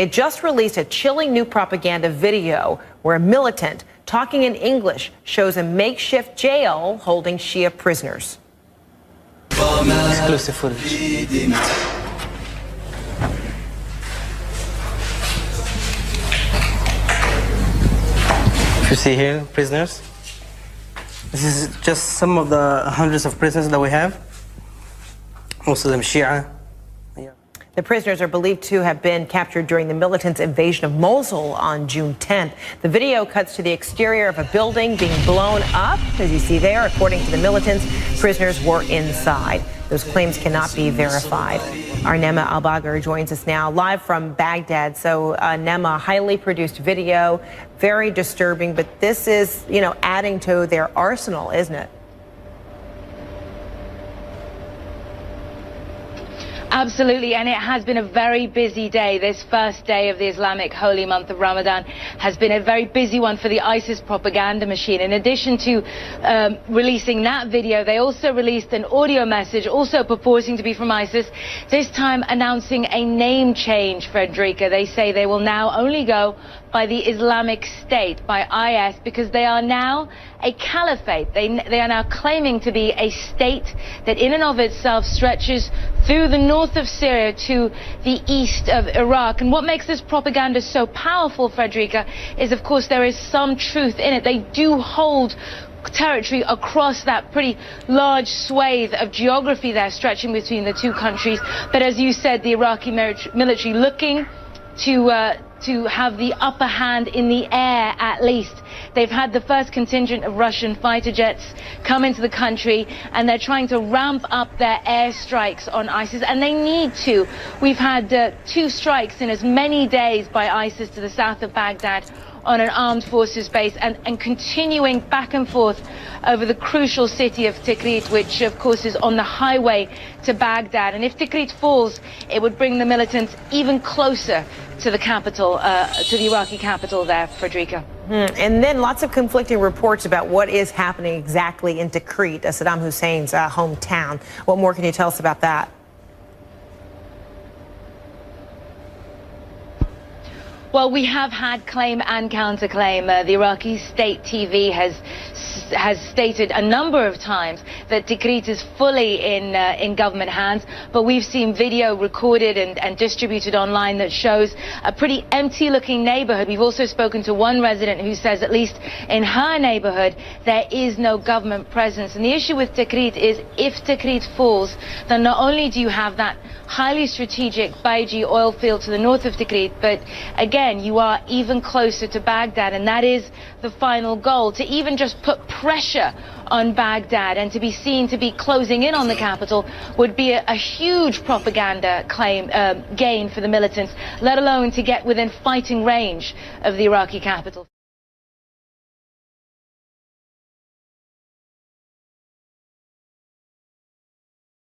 It just released a chilling new propaganda video where a militant talking in English shows a makeshift jail holding Shia prisoners. Exclusive footage. You see here, prisoners. This is just some of the hundreds of prisoners that we have. Most of them Shia. The prisoners are believed to have been captured during the militants' invasion of Mosul on June 10th. The video cuts to the exterior of a building being blown up. As you see there, according to the militants, prisoners were inside. Those claims cannot be verified. Our Nema Al-Bagher joins us now live from Baghdad. So, Nema, highly produced video, very disturbing, but this is, adding to their arsenal, isn't it? Absolutely, and it has been a very busy day. This first day of the Islamic holy month of Ramadan has been a very busy one for the ISIS propaganda machine. In addition to releasing that video, they also released an audio message, also purporting to be from ISIS, this time announcing a name change, Frederica. They say they will now only go by the Islamic State, by IS, because they are now a caliphate. They are now claiming to be a state that in and of itself stretches through the north of Syria to the east of Iraq. And what makes this propaganda so powerful, Frederica, is of course there is some truth in it. They do hold territory across that pretty large swathe of geography there stretching between the two countries. But as you said, the Iraqi military looking to have the upper hand in the air, at least. They've had the first contingent of Russian fighter jets come into the country, and they're trying to ramp up their airstrikes on ISIS, and they need to. We've had 2 strikes in as many days by ISIS to the south of Baghdad on an armed forces base, and continuing back and forth over the crucial city of Tikrit, which of course is on the highway to Baghdad. And if Tikrit falls, it would bring the militants even closer to the capital, to the Iraqi capital there, Frederica. And then lots of conflicting reports about what is happening exactly in Tikrit, Saddam Hussein's hometown. What more can you tell us about that? Well, we have had claim and counterclaim. The Iraqi state TV has stated a number of times that Tikrit is fully in government hands, but we've seen video recorded and distributed online that shows a pretty empty-looking neighborhood. We've also spoken to one resident who says at least in her neighborhood there is no government presence. And the issue with Tikrit is if Tikrit falls, then not only do you have that highly strategic Baiji oil field to the north of Tikrit, but again, you are even closer to Baghdad, and that is the final goal, to even just put pressure on Baghdad and to be seen to be closing in on the capital would be a huge propaganda gain for the militants, let alone to get within fighting range of the Iraqi capital.